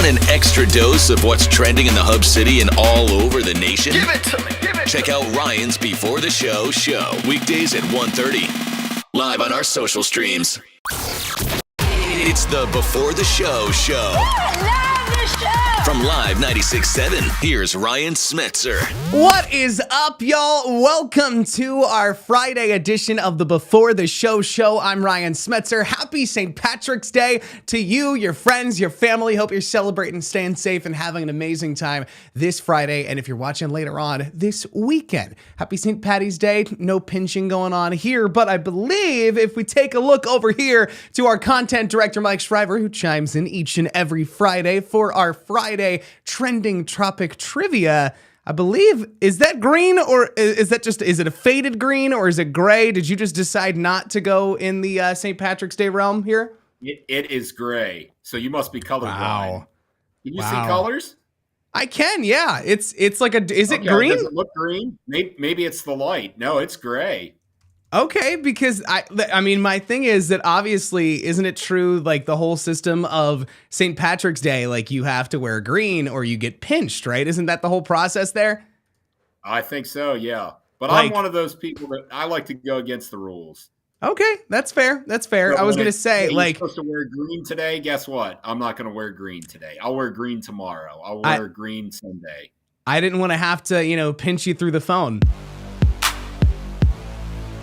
Want an extra dose of what's trending in the Hub City and all over the nation? Give it to me. Check out Ryan's Before the Show weekdays at 1:30. Live on our social streams. It's the Before the Show. I love the show. From Live 96.7, here's Ryan Smetzer. What is up, y'all? Welcome to our Friday edition of the Before the Show. I'm Ryan Smetzer. Happy St. Patrick's Day to you, your friends, your family. Hope you're celebrating, staying safe, and having an amazing time this Friday. And if you're watching later on, this weekend. Happy St. Patty's Day. No pinching going on here, but I believe if we take a look over here to our content director, Mike Shriver, who chimes in each and every Friday for our Friday trending topic trivia. I believe, is that green or is it a faded green or is it gray? Did you just decide not to go in the St. Patrick's Day realm here? It is gray, so you must be colorblind. Wow. Can you see colors? I can, yeah. It's like is it green? Does it look green? Maybe it's the light. No, it's gray. Okay, because I mean, my thing is that obviously, isn't it true, like the whole system of St. Patrick's Day, like you have to wear green or you get pinched, right? Isn't that the whole process there? I think so, yeah. But Like- I'm one of those people that I like to go against the rules. Okay, that's fair. That's fair. So I was when going to say, you're like, supposed to wear green today. Guess what? I'm not going to wear green today. I'll wear green tomorrow. I'll wear green Sunday. I didn't want to have to, pinch you through the phone.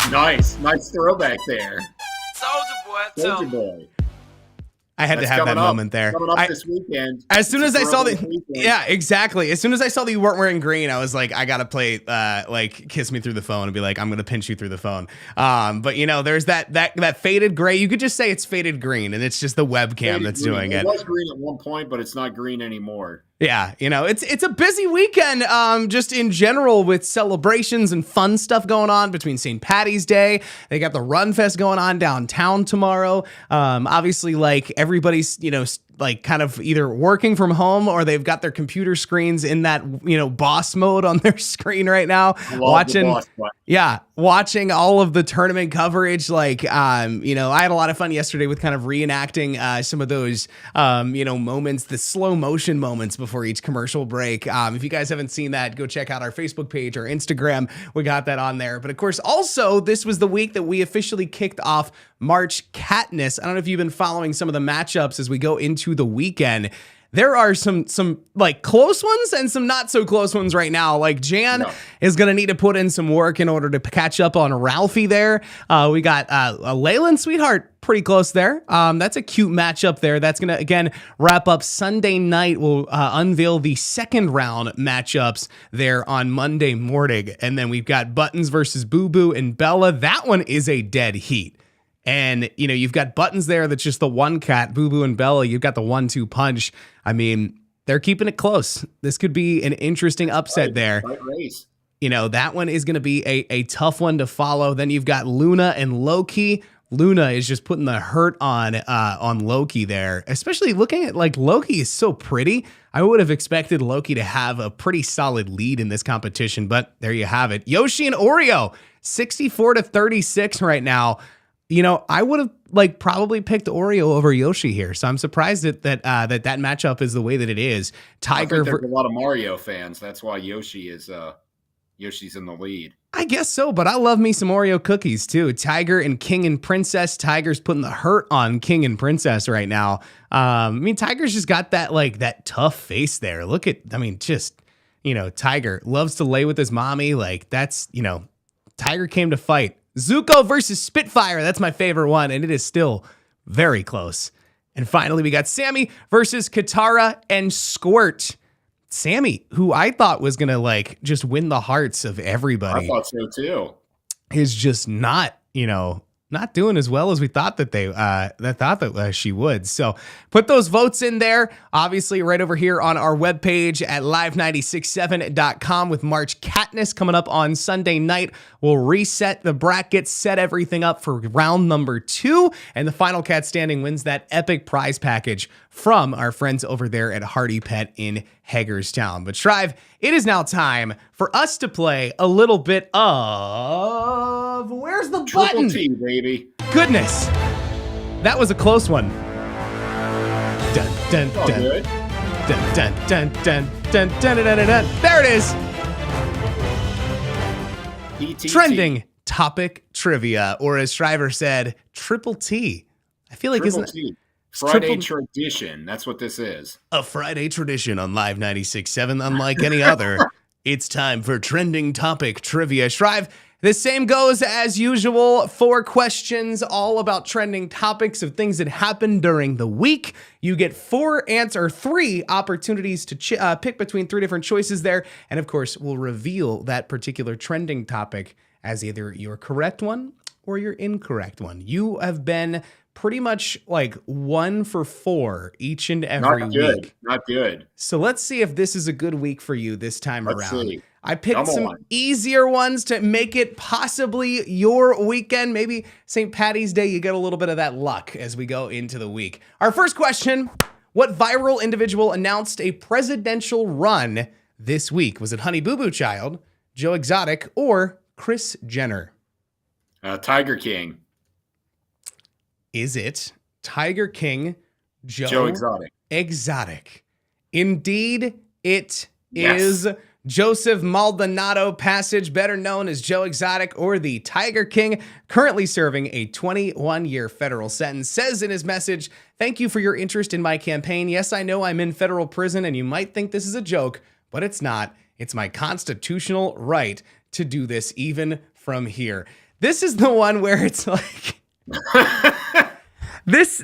Nice throwback there. Soldier boy. boy. I had to have that moment there. Coming up this weekend. As soon as I saw weekend. yeah, exactly. As soon as I saw that you weren't wearing green, I was like, I gotta play, kiss me through the phone and be like, I'm gonna pinch you through the phone. But there's that faded gray. You could just say it's faded green, and it's just the webcam Faded that's green. doing It it. was green at one point, but it's not green anymore. Yeah, it's a busy weekend, just in general with celebrations and fun stuff going on between St. Patty's Day. They got the Run Fest going on downtown tomorrow. Obviously, like everybody's, like kind of either working from home or they've got their computer screens in that, boss mode on their screen right now, watching all of the tournament coverage. Like, I had a lot of fun yesterday with kind of reenacting some of those, moments, the slow motion moments before each commercial break. If you guys haven't seen that, go check out our Facebook page or Instagram. We got that on there. But of course, also, this was the week that we officially kicked off March Katniss. I don't know if you've been following some of the matchups as we go into the weekend. There are some like close ones and some not so close ones right now. Like Jan is going to need to put in some work in order to catch up on Ralphie there. We got Leyland Sweetheart pretty close there. That's a cute matchup there. That's going to, again, wrap up Sunday night. We'll unveil the second round matchups there on Monday morning. And then we've got Buttons versus Boo Boo and Bella. That one is a dead heat. And, you've got Buttons there that's just the one cat, Boo Boo and Bella. You've got the 1-2 punch. I mean, they're keeping it close. This could be an interesting upset there. Right race. That one is going to be a tough one to follow. Then you've got Luna and Loki. Luna is just putting the hurt on Loki there, especially looking at like Loki is so pretty. I would have expected Loki to have a pretty solid lead in this competition, but there you have it. Yoshi and Oreo, 64-36 right now. I would have probably picked Oreo over Yoshi here, so I'm surprised that matchup is the way that it is. Tiger, I think there's a lot of Mario fans. That's why Yoshi's in the lead. I guess so, but I love me some Oreo cookies too. Tiger and King and Princess. Tiger's putting the hurt on King and Princess right now. Tiger's just got that tough face there. Look at, Tiger loves to lay with his mommy. Like that's, Tiger came to fight. Zuko versus Spitfire. That's my favorite one, and it is still very close. And finally, we got Sammy versus Katara and Squirt. Sammy, who I thought was going to just win the hearts of everybody. I thought so too. Is just not, not doing as well as we thought that she would. So put those votes in there, obviously right over here on our webpage at live967.com with March Katniss coming up on Sunday night. We'll reset the brackets, set everything up for round number 2, and the final cat standing wins that epic prize package from our friends over there at Hardy Pet in Hagerstown. But Shrive, it is now time for us to play a little bit of Where's the Button? Triple T, baby. Goodness, that was a close one. Dun, dun, Oh, dun. good. Dun, dun, dun, dun, dun, dun, dun, dun, dun. There it is. PTT. Trending topic trivia, or as Shriver said, triple T. I feel like Triple isn't T. Friday triple- tradition. That's what this is. a Friday tradition on Live 96.7 unlike any other. It's time for trending topic trivia. Shrive, the same goes as usual. 4 questions all about trending topics of things that happened during the week. You get 3 opportunities to pick between 3 different choices there. And of course, we'll reveal that particular trending topic as either your correct one or your incorrect one. You have been pretty much like 1 for 4 each and every Not good. week. Not good. So let's see if this is a good week for you this time Let's around. see. I picked Come some on. easier ones to make it possibly your weekend. Maybe St. Patty's Day, you get a little bit of that luck as we go into the week. Our first question, what viral individual announced a presidential run this week? Was it Honey Boo Boo Child, Joe Exotic, or Kris Jenner? Tiger King. Is it Tiger King, Joe Exotic. Exotic? Indeed, it Yes. is Joseph Maldonado Passage, better known as Joe Exotic or the Tiger King, currently serving a 21-year federal sentence, says in his message, "Thank you for your interest in my campaign. Yes, I know I'm in federal prison and you might think this is a joke, but it's not. It's my constitutional right to do this even from here." This is the one where it's like... This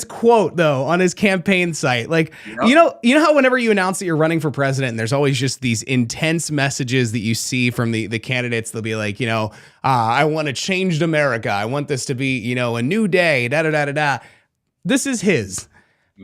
quote though on his campaign site, like, you know how whenever you announce that you're running for president, and there's always just these intense messages that you see from the candidates. They'll be like, I want to change America. I want this to be, a new day. Da da da da da. This is his.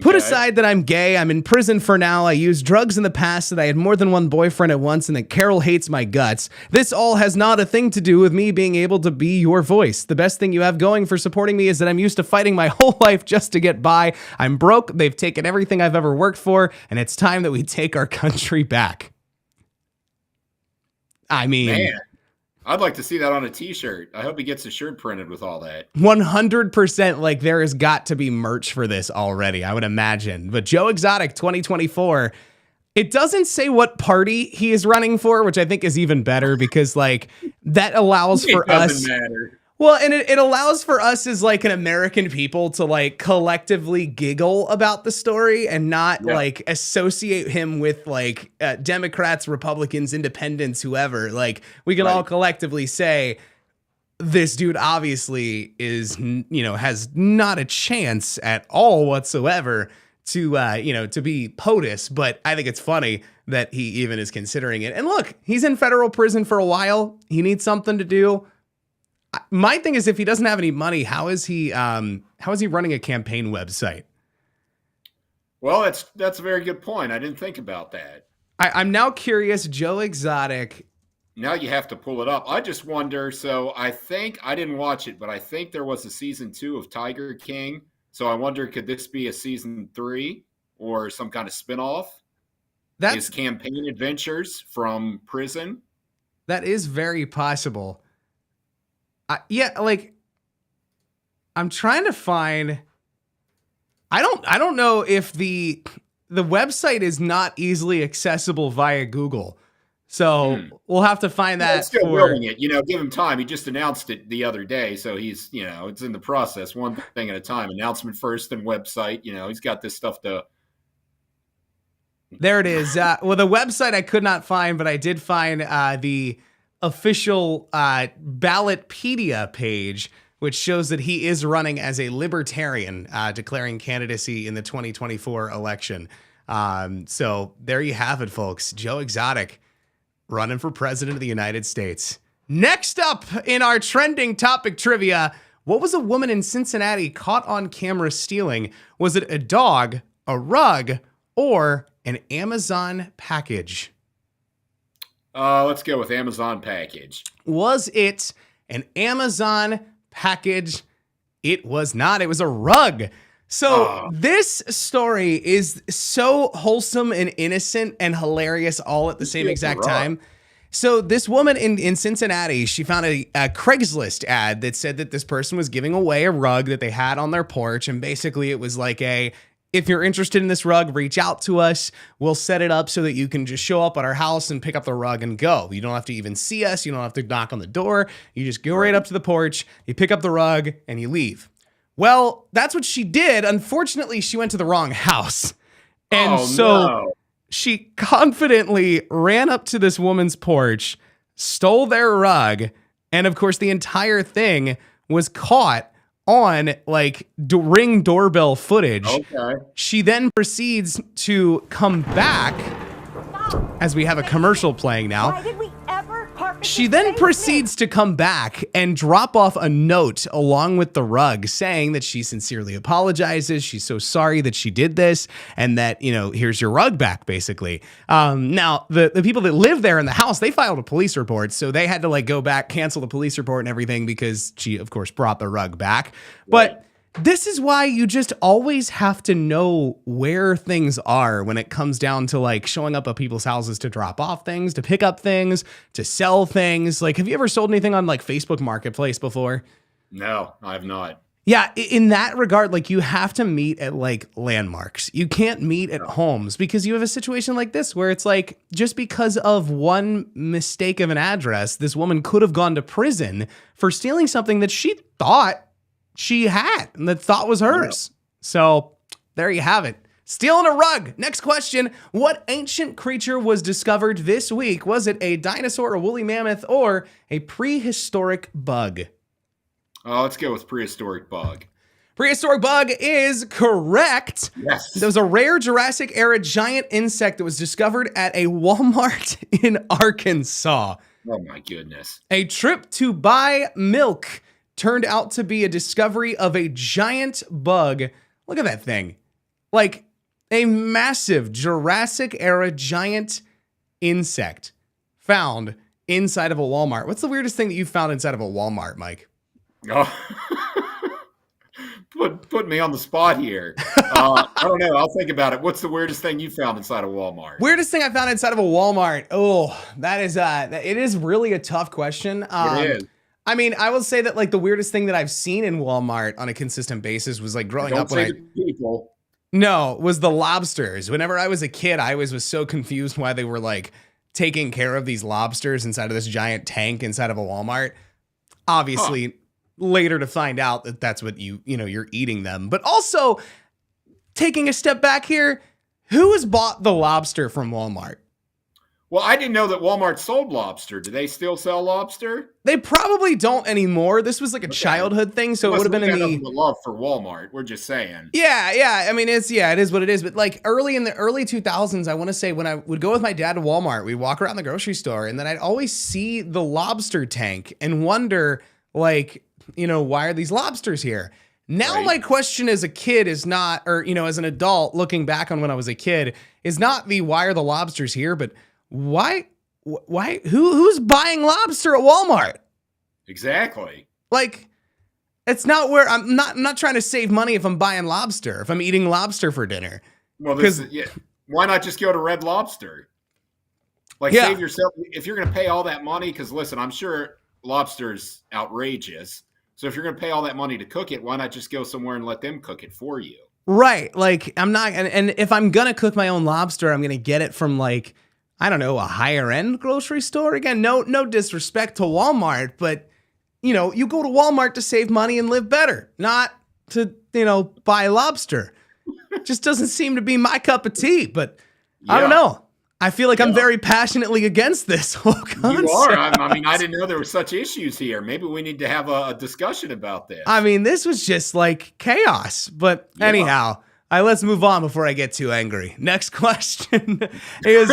Put Okay. aside that I'm gay, I'm in prison for now, I used drugs in the past, that I had more than one boyfriend at once, and that Carol hates my guts. This all has not a thing to do with me being able to be your voice. The best thing you have going for supporting me is that I'm used to fighting my whole life just to get by. I'm broke, they've taken everything I've ever worked for, and it's time that we take our country back. I mean... Man, I'd like to see that on a t-shirt. I hope he gets a shirt printed with all that. 100%, like there has got to be merch for this already, I would imagine. But Joe Exotic 2024, it doesn't say what party he is running for, which I think is even better because like that allows for It doesn't us. matter. Well, and it allows for us as like an American people to like collectively giggle about the story and not like associate him with like Democrats, Republicans, Independents, whoever. Like we can all collectively say this dude obviously is, has not a chance at all whatsoever to, to be POTUS. But I think it's funny that he even is considering it. And look, he's in federal prison for a while. He needs something to do. My thing is, if he doesn't have any money, how is he running a campaign website? Well, that's a very good point. I didn't think about that. I'm now curious. Joe Exotic. Now you have to pull it up. I just wonder. So I think I didn't watch it, but I think there was a season 2 of Tiger King. So I wonder, could this be a season 3 or some kind of spinoff? His campaign adventures from prison. That is very possible. I'm trying to find. I don't know if the website is not easily accessible via Google, so we'll have to find that. Still building it, give him time. He just announced it the other day, so he's, it's in the process, one thing at a time. Announcement first, and website. He's got this stuff to. There it is. Well, the website I could not find, but I did find the official Ballotpedia page, which shows that he is running as a libertarian, declaring candidacy in the 2024 election. So there you have it, folks. Joe Exotic running for president of the United States. Next up in our trending topic trivia, what was a woman in Cincinnati caught on camera stealing? Was it a dog, a rug, or an Amazon package? Let's go with Amazon package. Was it an Amazon package? It was not. It was a rug. So this story is so wholesome and innocent and hilarious all at the same exact time. So this woman in Cincinnati, she found a Craigslist ad that said that this person was giving away a rug that they had on their porch. And basically it was like if you're interested in this rug, reach out to us. We'll set it up so that you can just show up at our house and pick up the rug and go. You don't have to even see us. You don't have to knock on the door. You just go right up to the porch, you pick up the rug, and you leave. Well, that's what she did. Unfortunately, she went to the wrong house. And she confidently ran up to this woman's porch, stole their rug, and of course the entire thing was caught on like Ring doorbell footage. Okay. She then proceeds to come back as we have a commercial playing now. Why did we ever park at She the then same proceeds to come back and drop off a note along with the rug saying that she sincerely apologizes. She's so sorry that she did this and that, you know, here's your rug back, basically. Now, the people that live there in the house, they filed a police report. So they had to like go back, cancel the police report and everything because she, of course, brought the rug back. But this is why you just always have to know where things are when it comes down to like showing up at people's houses to drop off things, to pick up things, to sell things. Like, have you ever sold anything on like Facebook Marketplace before? No, I have not. Yeah, in that regard, like you have to meet at like landmarks. You can't meet at homes because you have a situation like this where it's like just because of one mistake of an address, this woman could have gone to prison for stealing something that she thought she had and that thought was hers. So there you have it. Stealing a rug. Next question. What ancient creature was discovered this week? Was it a dinosaur, a woolly mammoth, or a prehistoric bug? Let's go with prehistoric bug. Prehistoric bug is correct. Yes. There was a rare Jurassic era giant insect that was discovered at a Walmart in Arkansas. Oh my goodness. A trip to buy milk turned out to be a discovery of a giant bug. Look at that thing. Like a massive Jurassic era giant insect found inside of a Walmart. What's the weirdest thing that you found inside of a Walmart, Mike? Oh. Put me on the spot here. I don't know. I'll think about it. What's the weirdest thing you found inside of Walmart? Weirdest thing I found inside of a Walmart. Oh, that is it is really a tough question. It is. I mean, I will say that like the weirdest thing that I've seen in Walmart on a consistent basis was like growing up when was the lobsters. Whenever I was a kid, I always was so confused why they were like taking care of these lobsters inside of this giant tank inside of a Walmart. Obviously, later to find out that that's what you're eating them. But also, taking a step back here, who has bought the lobster from Walmart? Well, I didn't know that Walmart sold lobster. Do they still sell lobster? They probably don't anymore. This was like a childhood thing, so it would have been in the love for Walmart. We're just saying. Yeah. I mean, it is what it is. But like in the early 2000s, I want to say when I would go with my dad to Walmart, we'd walk around the grocery store, and then I'd always see the lobster tank and wonder, like, why are these lobsters here? Now my question as a kid is not, or as an adult looking back on when I was a kid, is not the why are the lobsters here, but why who's buying lobster at Walmart? Exactly. Like, it's not where I'm not trying to save money if I'm buying lobster, if I'm eating lobster for dinner. Well, why not just go to Red Lobster? Like, save yourself, if you're going to pay all that money, because listen, I'm sure lobster's outrageous. So if you're going to pay all that money to cook it, why not just go somewhere and let them cook it for you? Right. Like, I'm not, and if I'm going to cook my own lobster, I'm going to get it from like, I don't know, a higher end grocery store. Again, no disrespect to Walmart, but you go to Walmart to save money and live better, not to, buy lobster. Just doesn't seem to be my cup of tea, but I don't know. I feel like I'm very passionately against this whole concept. You are. I mean, I didn't know there were such issues here. Maybe we need to have a discussion about this. I mean, this was just like chaos. But anyhow, let's move on before I get too angry. Next question is,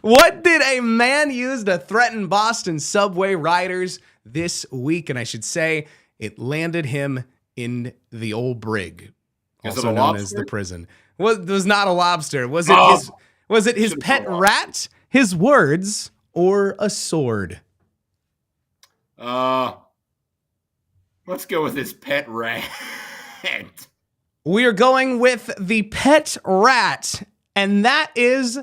what did a man use to threaten Boston subway riders this week? And I should say it landed him in the old brig, also known as the prison. It was not a lobster. Was it his pet rat, his words, or a sword? Let's go with his pet rat. We are going with the pet rat, and that is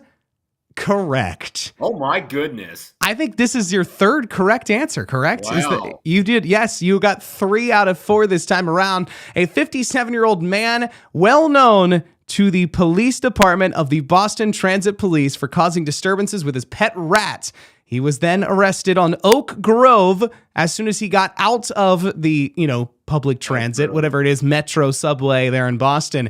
correct. Oh my goodness. I think this is your third correct answer, correct? Wow. You did, yes, you got 3 out of 4 this time around. A 57-year-old man, well known to the police department of the Boston Transit Police for causing disturbances with his pet rat. He was then arrested on Oak Grove as soon as he got out of the, public transit, whatever it is, metro subway there in Boston,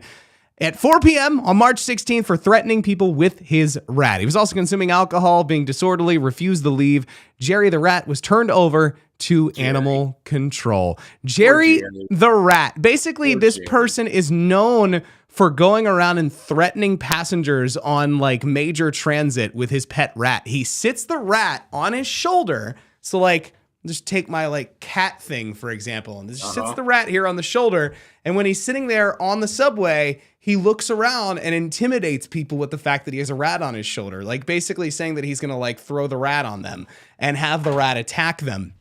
at 4 p.m. on March 16th for threatening people with his rat. He was also consuming alcohol, being disorderly, refused to leave. Jerry the rat was turned over to animal control. Jerry the rat. Basically, this person is known for going around and threatening passengers on like major transit with his pet rat. He sits the rat on his shoulder. So like, just take my like cat thing, for example, and just sits the rat here on the shoulder. And when he's sitting there on the subway, he looks around and intimidates people with the fact that he has a rat on his shoulder, like basically saying that he's going to like throw the rat on them and have the rat attack them.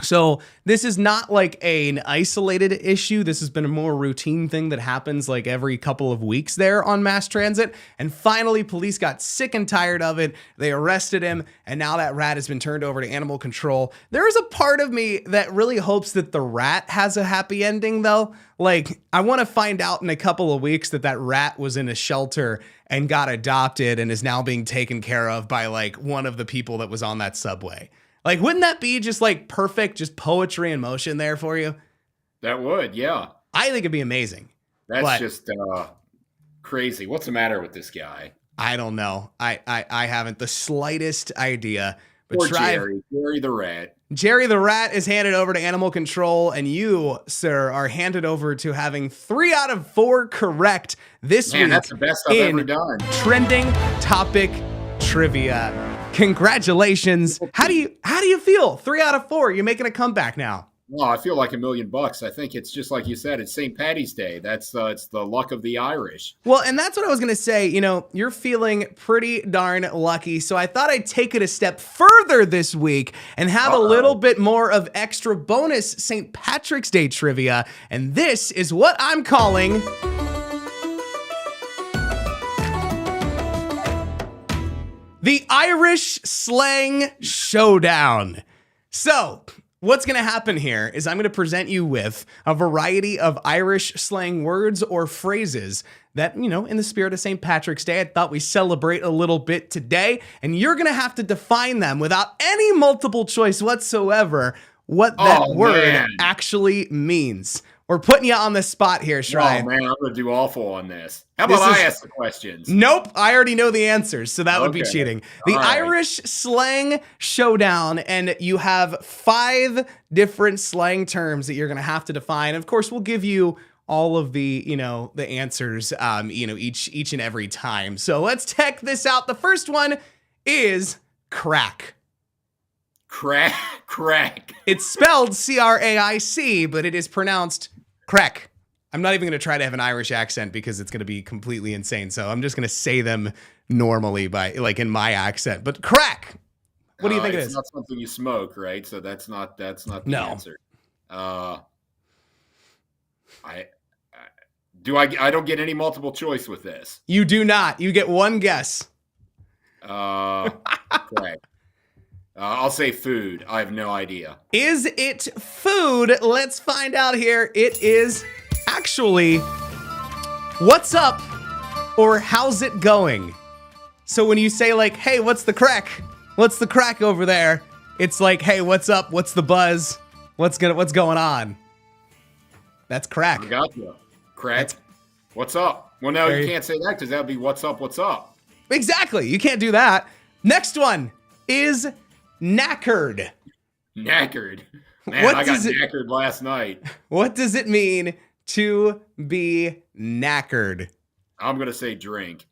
So this is not like an isolated issue. This has been a more routine thing that happens like every couple of weeks there on mass transit. And finally, police got sick and tired of it. They arrested him. And now that rat has been turned over to animal control. There is a part of me that really hopes that the rat has a happy ending, though. Like, I want to find out in a couple of weeks that rat was in a shelter and got adopted and is now being taken care of by like one of the people that was on that subway. Like, wouldn't that be just like perfect, just poetry in motion there for you? That would, yeah. I think it'd be amazing. That's just crazy. What's the matter with this guy? I don't know. I haven't the slightest idea. But Poor Jerry the rat. Jerry the rat is handed over to animal control, and you, sir, are handed over to having 3 out of 4 correct this week. That's the best I've ever done. Trending topic trivia. Congratulations. How do you feel? 3 out of 4. You're making a comeback now. Well, I feel like $1 million. I think it's just like you said. It's St. Paddy's Day. That's it's the luck of the Irish. Well, and that's what I was going to say. You're feeling pretty darn lucky. So I thought I'd take it a step further this week and have a little bit more of extra bonus St. Patrick's Day trivia. And this is what I'm calling the Irish Slang Showdown. So, what's going to happen here is I'm going to present you with a variety of Irish slang words or phrases that, in the spirit of St. Patrick's Day, I thought we celebrate a little bit today. And you're going to have to define them without any multiple choice whatsoever what that word actually means. We're putting you on the spot here, Shrine. Oh, man, I'm going to do awful on this. How about I ask the questions? Nope, I already know the answers, so that would be cheating. The Irish Slang Showdown, and you have 5 different slang terms that you're going to have to define. Of course, we'll give you all of the, the answers, each and every time. So let's check this out. The first one is crack. Crack. It's spelled CRAIC, but it is pronounced crack. I'm not even going to try to have an Irish accent because it's going to be completely insane. So I'm just going to say them normally in my accent. But crack. What do you think it is? It's not something you smoke, right? So that's not the answer. I don't get any multiple choice with this. You do not. You get one guess. Crack. I'll say food. I have no idea. Is it food? Let's find out here. It is actually what's up or how's it going? So when you say like, hey, what's the crack? What's the crack over there? It's like, hey, what's up? What's the buzz? What's going on? That's crack. I got you. Crack. What's up? Well, no, you can't say that because that would be what's up, what's up. Exactly. You can't do that. Next one is knackered. Knackered. Man, I got knackered last night. What does it mean to be knackered? I'm going to say drink.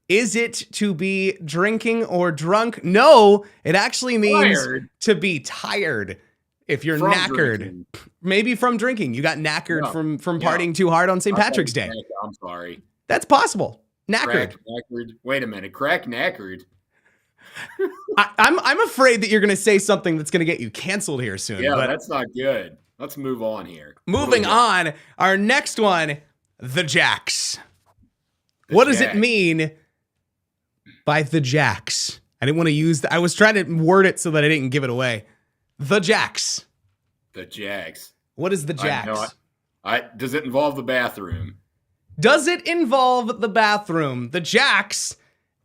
Is it to be drinking or drunk? No, it actually means to be tired. If you're knackered, drinking. Maybe from drinking. You got knackered from partying too hard on St. Patrick's Day. I'm sorry. That's possible. Knackered. Knackered. Wait a minute. Crack knackered. I'm afraid that you're going to say something that's going to get you canceled here soon. Yeah, but that's not good. Let's move on here. Moving on, our next one, the Jacks. What does it mean by the Jacks. I didn't want to use I was trying to word it so that I didn't give it away. The Jacks. The Jags. What is the Jacks? Does it involve the bathroom? Does it involve the bathroom? The Jacks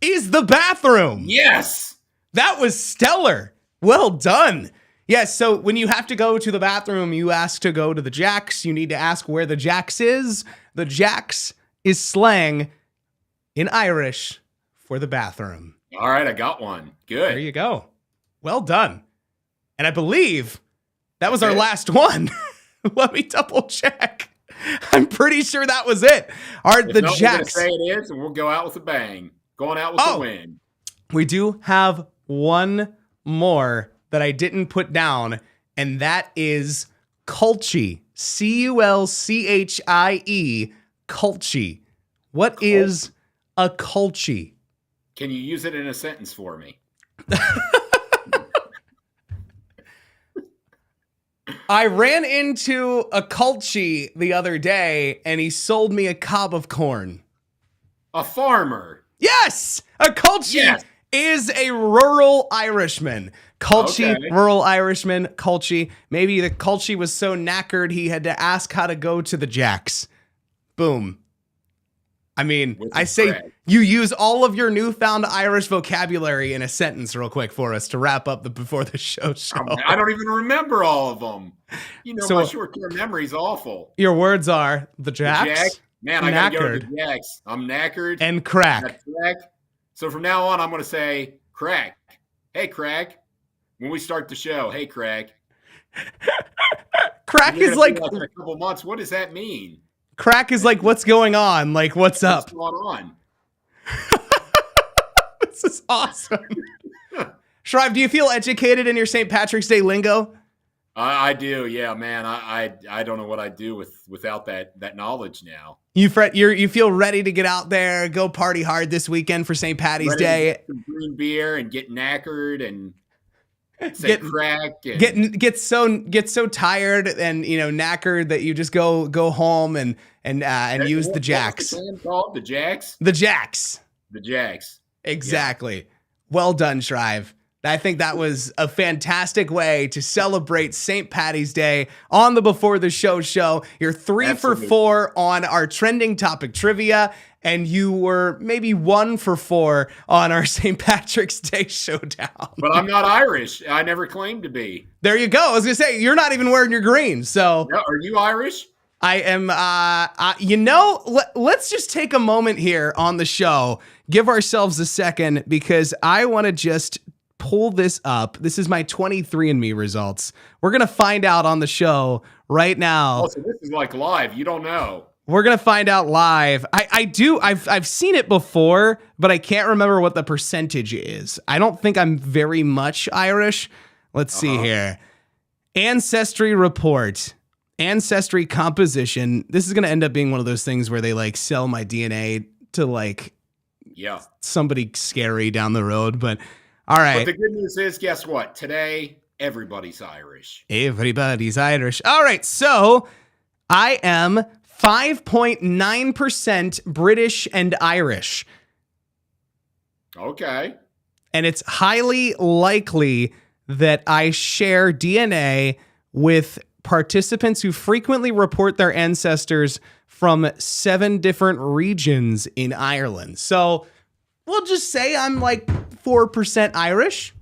is the bathroom. Yes. That was stellar. Well done. Yes, so when you have to go to the bathroom, you ask to go to the Jacks. You need to ask where the Jacks is. The Jacks is slang in Irish for the bathroom. All right, I got one. Good. There you go. Well done. And I believe that was our last one. Let me double check. I'm pretty sure that was it. The Jacks. We're gonna say it is, and we'll go out with a bang. Going out with a win. We do have one more that I didn't put down, and that is Culchie. Culchie. Culchie. What is a Culchie? Can you use it in a sentence for me? I ran into a Culchie the other day, and he sold me a cob of corn. A farmer. Yes! A Culchie is a rural Irishman. Culchie, rural Irishman, Culchie. Maybe the Culchie was so knackered he had to ask how to go to the Jacks. Boom. I mean, I say you use all of your newfound Irish vocabulary in a sentence real quick for us to wrap up the Before the Show show. I don't even remember all of them. You know, my short-term memory's awful. Your words are the Jacks. The Jack? Man, I gotta go to the Jacks. I'm knackered. And crack. So from now on, I'm going to say crack. Hey, crack. When we start the show, hey, crack. Crack is like in a couple months. What does that mean? Crack is like, what's going on? Like, what's up? What's going on? This is awesome. Shrive, do you feel educated in your St. Patrick's Day lingo? I do, yeah, man. I don't know what I'd do without that knowledge now. You feel ready to get out there, go party hard this weekend for St. Patty's Day. Get some green beer and get knackered and say crack. And get so tired and knackered that you just go home and use the Jacks. What's the band called? The Jacks? The Jacks. The Jacks. Exactly. Yeah. Well done, Shrive. I think that was a fantastic way to celebrate St. Patty's Day on the Before the Show show. You're 3 for 4 on our trending topic trivia, and you were maybe 1 for 4 on our St. Patrick's Day showdown. But I'm not Irish. I never claimed to be. There you go. I was going to say, you're not even wearing your green. So are you Irish? I am, let's just take a moment here on the show, give ourselves a second, because I want to just pull this up. This is my 23andMe results. We're going to find out on the show right now. Oh, so this is like live. You don't know. We're going to find out live. I've seen it before, but I can't remember what the percentage is. I don't think I'm very much Irish. Let's see here. Ancestry report. Ancestry composition. This is going to end up being one of those things where they like sell my DNA to somebody scary down the road, but all right. But the good news is, guess what? Today, everybody's Irish. Everybody's Irish. All right. So I am 5.9% British and Irish. Okay. And it's highly likely that I share DNA with participants who frequently report their ancestors from 7 different regions in Ireland. So we'll just say I'm like 4% Irish.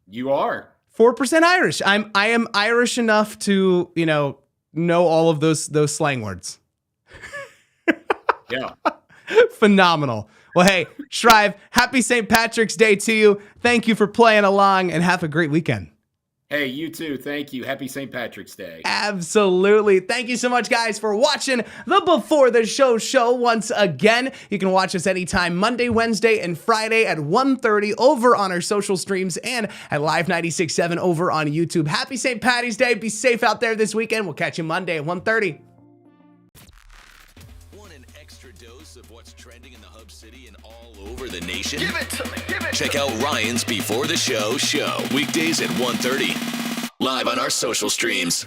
You are 4% Irish. I am Irish enough to, know all of those slang words. Yeah. Phenomenal. Well, hey, Shrive, happy St. Patrick's Day to you. Thank you for playing along and have a great weekend. Hey, you too. Thank you. Happy St. Patrick's Day. Absolutely. Thank you so much, guys, for watching the Before the Show show once again. You can watch us anytime Monday, Wednesday, and Friday at 1:30 over on our social streams and at Live 96.7 over on YouTube. Happy St. Patty's Day. Be safe out there this weekend. We'll catch you Monday at 1:30. Want an extra dose of what's trending in the Hub City and all over the nation? Give it to me. Check out Ryan's Before the Show show, weekdays at 1:30. Live on our social streams.